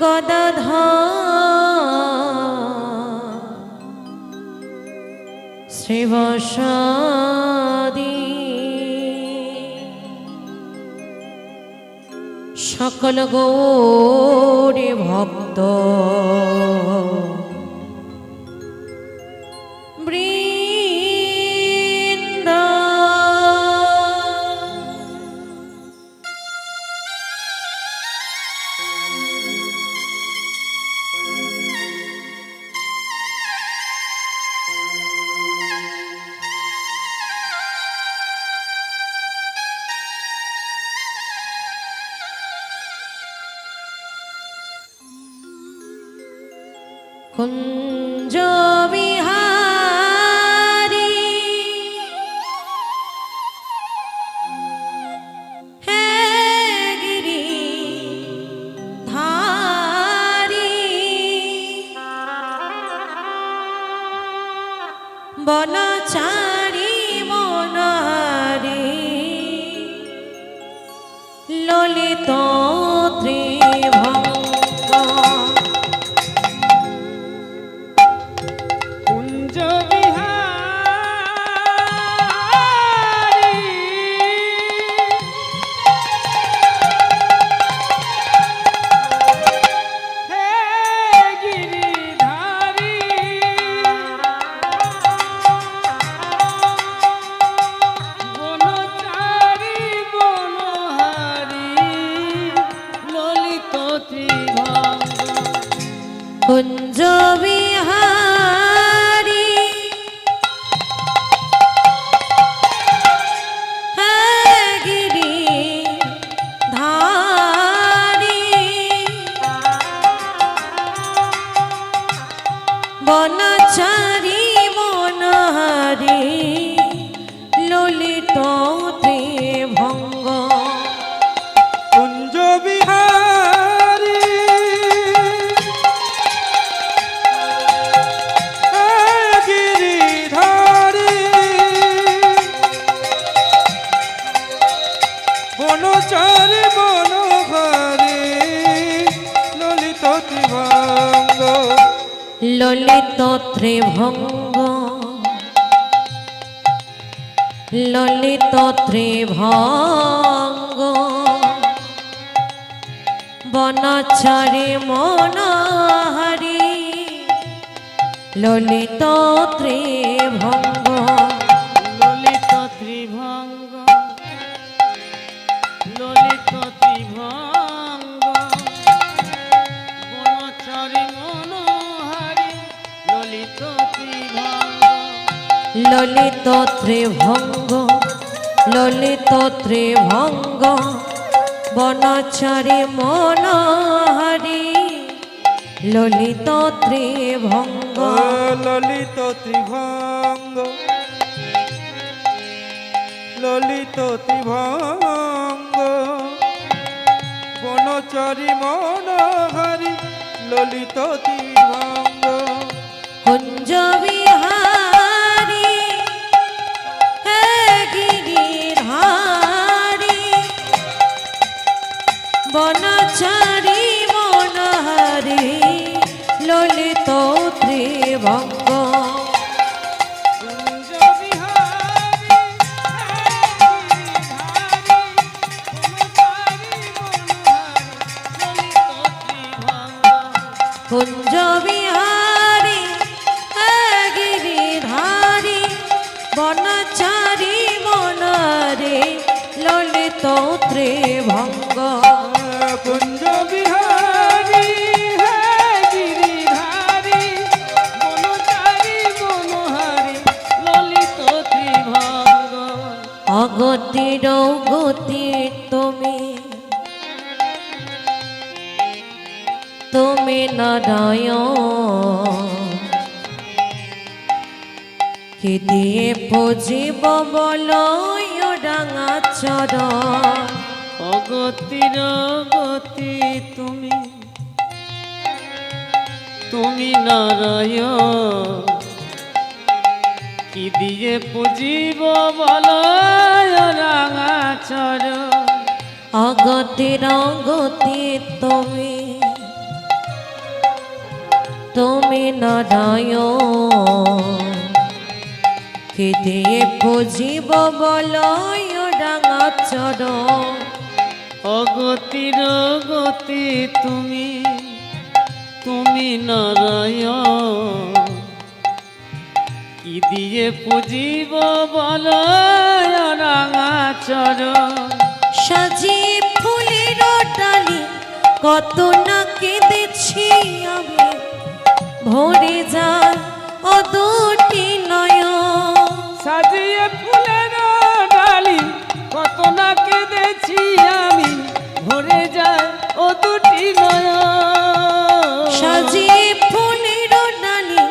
গদাধর শ্রীবসাদি সকল গৌরী ভক্ত বৃন্দ কুঞ্জ বিহারী হে গিরি ধারী বনচারী মনারী ললিত ত্রিভঙ্গ কুঞ্জ বিহারী হে গিরি ধারী বনচারী মনোহারী ললিত ত্রিভঙ্গ কুঞ্জ বিহারী বনচারী মনোহারী ললিত ত্রিভঙ্গ ললিত ত্রিভঙ্গ ললিত ত্রিভঙ্গ বনচারী মনোহারী ললিত ত্রিভঙ্গ ললিত ত্রিভঙ্গ ললিত ত্রিভঙ্গ বনচারী মনোহারী ললিত ত্রিভঙ্গ ললিত ত্রিভঙ্গ ললিত ত্রিভঙ্গ বনচারী মনোহারী ললিত ত্রিভঙ্গ ললিত ত্রিভঙ্গ ললিত ত্রিভঙ্গ বনচারী মনোহারী ললিত ত্রিভঙ্গ কুঞ্জ বিহারী হে গিরিধারী বনচারী মনোহারী ললিত ত্রিভঙ্গ কুঞ্জ বিহারী হে গিরিধারী বনচারী মনোহারী ললিত ত্রিভঙ্গ কুঞ্জ বিহারী হে গিরিধারী বনচারী মনোহারী ললিত ত্রিভঙ্গ অগতির গতি তুমি তুমি নারায়ণ কি দিয়ে পুজিব বলয় ডাঙা চরণ অগতির গতি তুমি তুমি নারায়ণ কি দিয়ে পুজিব বলয় রাঙা চরণ অগতির গতি তুমি তুমি নারায়ণ কে দিয়ে পুজিব বলয় ডাঙা চরণ অগতির গতি তুমি তুমি নারায়ণ কি দিয়ে পুজিব বল রাঙা চরণ সাজি ফুলের ডালি কত না কেঁদেছি আমি ভরে যায় ও দুটি নয়ন সাজিয়ে ফুলের ডালি কত না কেঁদেছি আমি ভরে যায় ও দুটি নয়ন সাজিয়ে ফুলের ডালি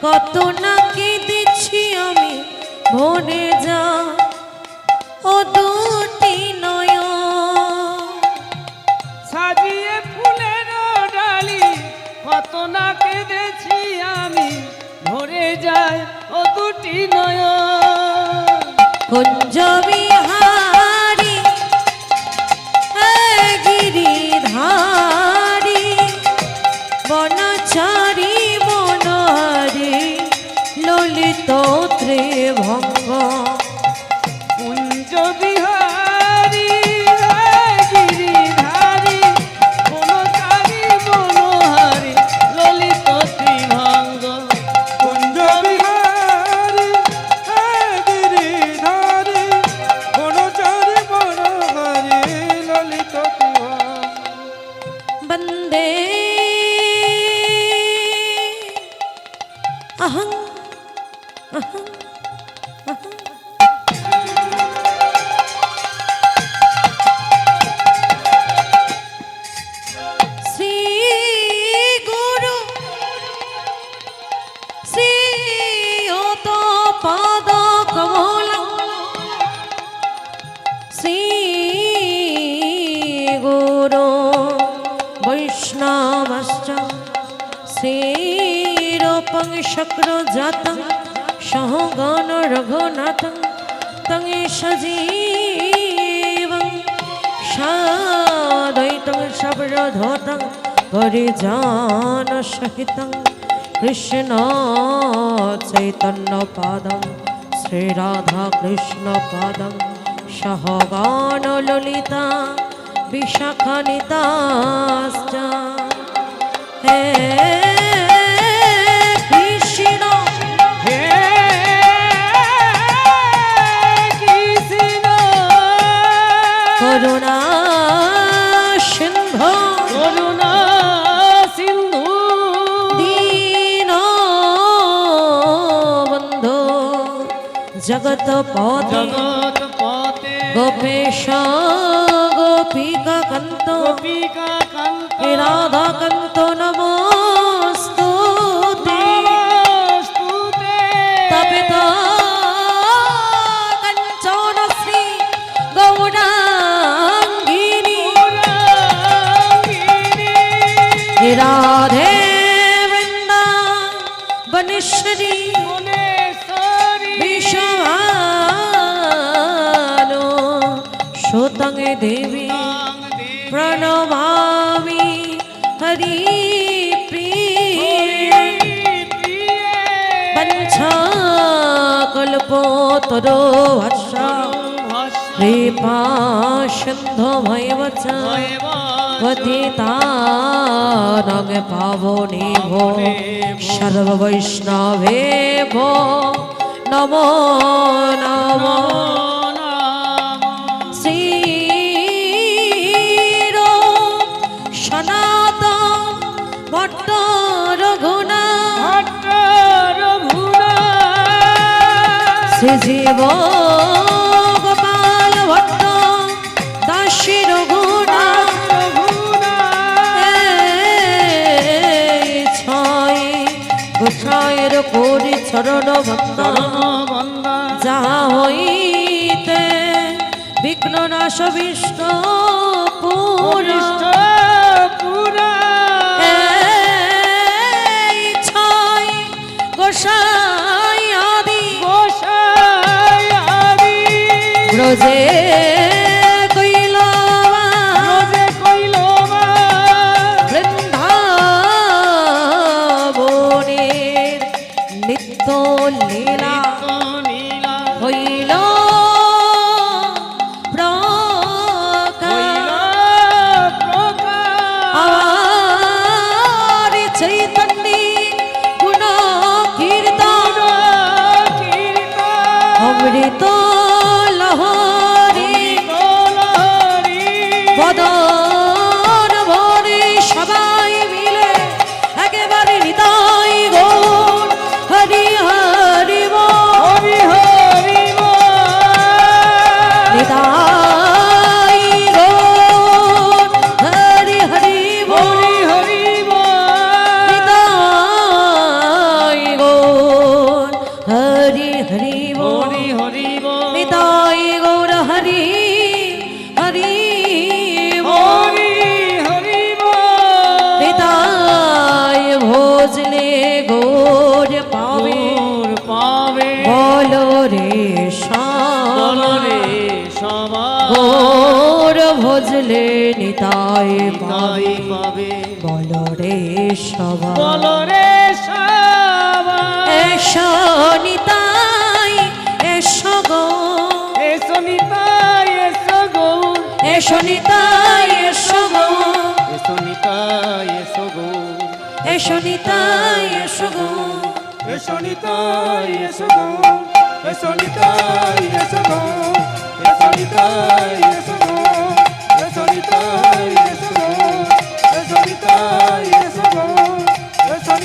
কত না কেঁদেছি আমি ভরে যায় ও দুটি নয়ন সাজিয়ে ফুলের ডালি কত না কেঁদেছি আমি ভরে যায় ও দুটি নয়ন কুঞ্জ বিহারী গিরিধারী বনচারী মনোহরী ললিত ত্রিভঙ্গ কুঞ্জ বিহারী গিরিধারী বনচারী মনোহরী ললিত ত্রিভঙ্গ কুঞ্জ বিহারী গিরিধারী বনচারী মনোহরী ললিত বন্দে অহং অহং অহং শ্রী গুরু শ্রী অত পাদ কমল শ্রী গুরু বৈষ্ণবশ্চ শ্রীরূপং শক্রজাতং সহগণ রঘুনাথং তং সজীবং সাদ্বৈতং সব্রধৌতং পরিজন সহিতং কৃষ্ণ চৈতন্য পাদং শ্রীরাধা কৃষ্ণ পাদং সহগণ ললিতা বিশাখানিতাশ্চ হে কৃষ্ণ হে কৃষ্ণ করুণা সিন্ধু করুণা সিন্ধু দীন বন্ধু জগত পথে জগৎ পথে গোপেশ গোপিকা কান্ত গোপিকা কান্ত রাধা কান্ত নমস্তুতে নমস্তুতে তপিত কাঞ্চন শ্রী গৌরাঙ্গিনী গৌরাঙ্গিনী রাধে বৃন্দাবনেশ্বরী ভুবনেশ্বরী বিশ্বভানু সুতং দেবী তাং দেবী প্রণমামি হরি প্রিয় প্রিয়ে বঞ্ছা কল্পতরো হর্ষা কৃপা সিন্ধু ভৈবচ পতিতানং পাবনে ভো সর্ববৈষ্ণবে ভো নমো নমো শ্রীরো সনাতন ভট্ট রঘুনাথ শ্রীজীব গোপাল ভট্ট দাসী রঘুনাথ ছয় গোসাইয়ের করি চরণ বন্দন যাহা হইতে বিঘ্ন নাশ বিষ্ণু পুরা ছয় গোসাই আদি ব্রজে বৃন্দাবনে করলে নিতাই তাই পাবে বলো রে সবাই বলো রে সবাই এসো নিতাই এসো গো এসো নিতাই এসো গো এসো নিতাই এসো গো এসো নিতাই এসো গো এসো নিতাই এসো গো এসো নিতাই এসো গো এসো নিতাই এসো গো